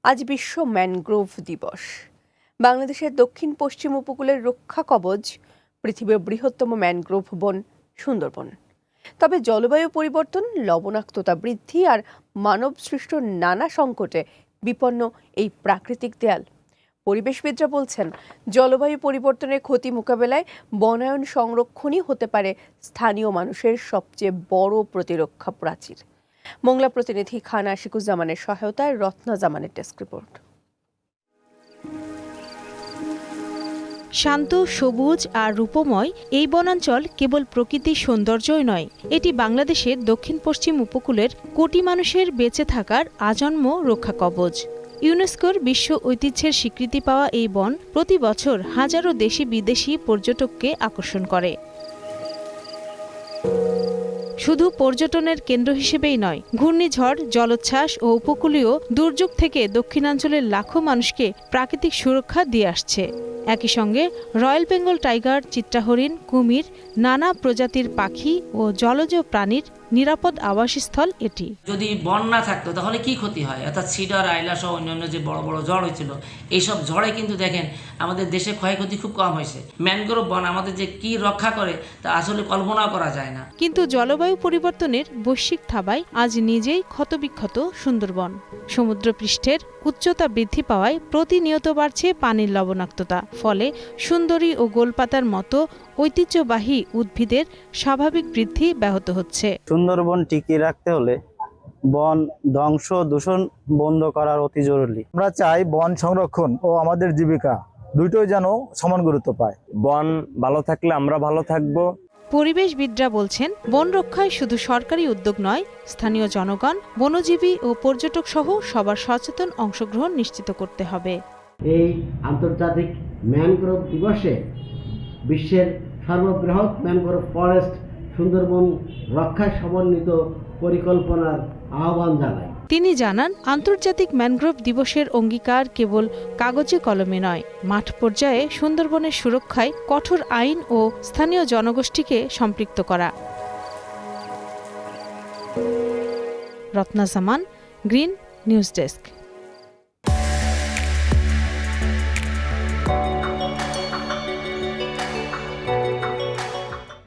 আজ বিশ্ব ম্যানগ্রোভ দিবস। বাংলাদেশের দক্ষিণ পশ্চিম উপকূলের রক্ষা কবচ পৃথিবীর বৃহত্তম ম্যানগ্রোভ বন সুন্দরবন। তবে জলবায়ু পরিবর্তন, লবণাক্ততা বৃদ্ধি আর মানব সৃষ্ট নানা সংকটে বিপন্ন এই প্রাকৃতিক দেয়াল। পরিবেশবিদরা বলছেন, জলবায়ু পরিবর্তনের ক্ষতি মোকাবেলায় বনায়ন সংরক্ষণই হতে পারে স্থানীয় মানুষের সবচেয়ে বড় প্রতিরক্ষা প্রাচীর। মোংলা প্রতিনিধি খান আশিকুজ্জামানের সহায়তায় রত্না জামানের ডেস্ক রিপোর্ট। শান্ত, সবুজ আর রূপময় এই বনাঞ্চল কেবল প্রকৃতির সৌন্দর্যই নয়, এটি বাংলাদেশের দক্ষিণ পশ্চিম উপকূলের কোটি মানুষের বেঁচে থাকার আজন্ম রক্ষা কবচ। ইউনেস্কোর বিশ্ব ঐতিহ্যের স্বীকৃতি পাওয়া এই বন প্রতি বছর হাজারো দেশি বিদেশি পর্যটককে আকর্ষণ করে। শুধু পর্যটনের কেন্দ্র হিসেবেই নয়, ঘূর্ণিঝড়, জলোচ্ছ্বাস ও উপকূলীয় দুর্যোগ থেকে দক্ষিণাঞ্চলের লাখো মানুষকে প্রাকৃতিক সুরক্ষা দিয়ে আসছে। একই সঙ্গে রয়্যাল বেঙ্গল টাইগার, চিত্রাহরিণ, কুমির, নানা প্রজাতির পাখি ও জলজ প্রাণীর নিরাপদ আবাসস্থল এটি। যদি বন না থাকতো তাহলে কি ক্ষতি হয়, অর্থাৎ সিডার, আইলা সহ অন্যান্য যে বড় বড় ঝড় হয়েছিল, এইসব ঝড়ে কিন্তু দেখেন আমাদের দেশে ক্ষয়ক্ষতি খুব কম হয়েছে। ম্যানগ্রোভ বন আমাদের যে কি রক্ষা করে তা আসলে কল্পনাও করা যায় না। কিন্তু জলবায়ু পরিবর্তনের বৈশ্বিক থাবায় আজ নিজেই ক্ষতবিক্ষত সুন্দরবন। সমুদ্রপৃষ্ঠের উচ্চতা বৃদ্ধি পাওয়ায় প্রতিনিয়ত বাড়ছে পানির লবণাক্ততা, ফলে সুন্দরী ও গোলপাতার মতো ঐতিহ্যবাহী উদ্ভিদের স্বাভাবিক বৃদ্ধি ব্যাহত হচ্ছে। সুন্দরবন টিকিয়ে রাখতে হলে বন ধ্বংস, দূষণ বন্ধ করার অতি জরুরি। আমরা চাই বন সংরক্ষণ ও আমাদের জীবিকা দুটোই যেন সমান গুরুত্ব পায়। বন ভালো থাকলে আমরা ভালো থাকব। পরিবেশবিদরা বলছেন, বন রক্ষায় শুধু সরকারি উদ্যোগ নয়, স্থানীয় জনগণ, বনজীবী ও পর্যটক সহ সবার সচেতন অংশগ্রহণ নিশ্চিত করতে হবে। এই আন্তর্জাতিক ম্যানগ্রোভ দিবসে বিশ্বের সর্ববৃহৎ ম্যানগ্রোভ ফরেস্ট সুন্দরবন রক্ষায় সমন্বিত পরিকল্পনার আহ্বান জানায়। তিনি জানান, আন্তর্জাতিক ম্যানগ্রোভ দিবসের অঙ্গীকার কেবল কাগজে কলমে নয়, মাঠ পর্যায়ে সুন্দরবনের সুরক্ষায় কঠোর আইন ও স্থানীয় জনগোষ্ঠীকে সম্পৃক্ত করা। রত্না জামান, গ্রিন নিউজ ডেস্ক।